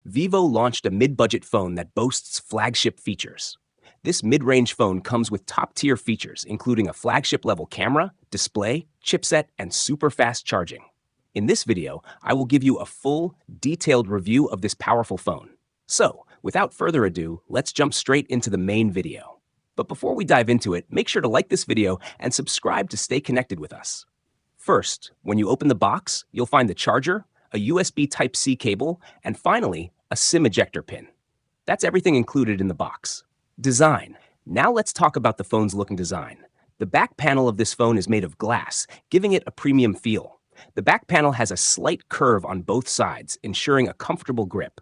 Vivo launched a mid-budget phone that boasts flagship features. This mid-range phone comes with top-tier features, including a flagship-level camera, display, chipset, and super-fast charging. In this video, I will give you a full, detailed review of this powerful phone. So, without further ado, let's jump straight into the main video. But before we dive into it, make sure to like this video and subscribe to stay connected with us. First, when you open the box, you'll find the charger, a USB Type-C cable, and finally, a SIM ejector pin. That's everything included in the box. Design. Now let's talk about the phone's look and design. The back panel of this phone is made of glass, giving it a premium feel. The back panel has a slight curve on both sides, ensuring a comfortable grip.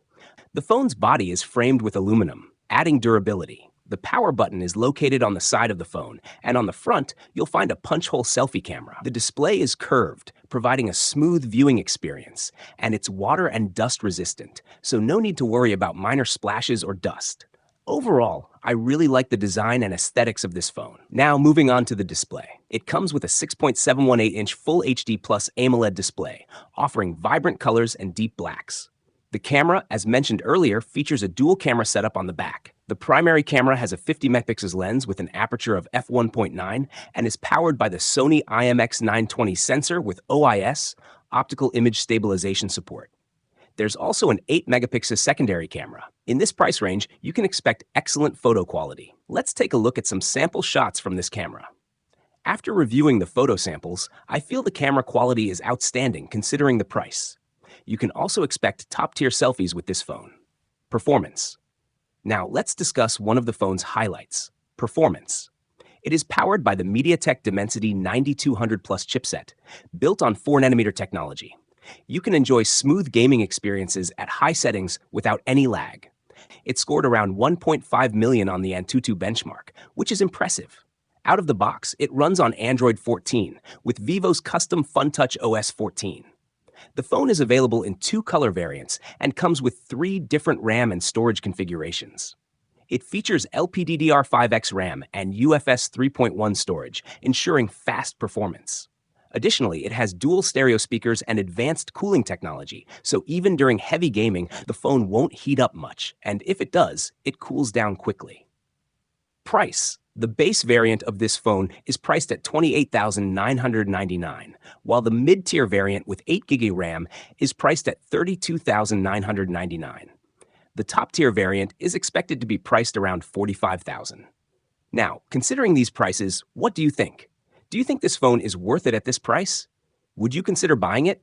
The phone's body is framed with aluminum, adding durability. The power button is located on the side of the phone, and on the front, you'll find a punch-hole selfie camera. The display is curved, providing a smooth viewing experience, and it's water and dust resistant, so no need to worry about minor splashes or dust. Overall, I really like the design and aesthetics of this phone. Now, moving on to the display. It comes with a 6.718-inch Full HD Plus AMOLED display, offering vibrant colors and deep blacks. The camera, as mentioned earlier, features a dual camera setup on the back. The primary camera has a 50 megapixels lens with an aperture of f1.9 and is powered by the Sony IMX920 sensor with OIS, optical image stabilization support. There's also an 8 megapixel secondary camera. In this price range, you can expect excellent photo quality. Let's take a look at some sample shots from this camera. After reviewing the photo samples, I feel the camera quality is outstanding considering the price. You can also expect top-tier selfies with this phone. Performance. Now, let's discuss one of the phone's highlights, performance. It is powered by the MediaTek Dimensity 9200 Plus chipset, built on 4nm technology. You can enjoy smooth gaming experiences at high settings without any lag. It scored around 1.5 million on the Antutu benchmark, which is impressive. Out of the box, it runs on Android 14 with Vivo's custom FunTouch OS 14. The phone is available in 2 color variants and comes with 3 different RAM and storage configurations. It features LPDDR5X RAM and UFS 3.1 storage, ensuring fast performance. Additionally, it has dual stereo speakers and advanced cooling technology, so even during heavy gaming, the phone won't heat up much, and if it does, it cools down quickly. Price. The base variant of this phone is priced at $28,999, while the mid-tier variant with 8GB RAM is priced at $32,999. The top-tier variant is expected to be priced around $45,000. Now, considering these prices, what do you think? Do you think this phone is worth it at this price? Would you consider buying it?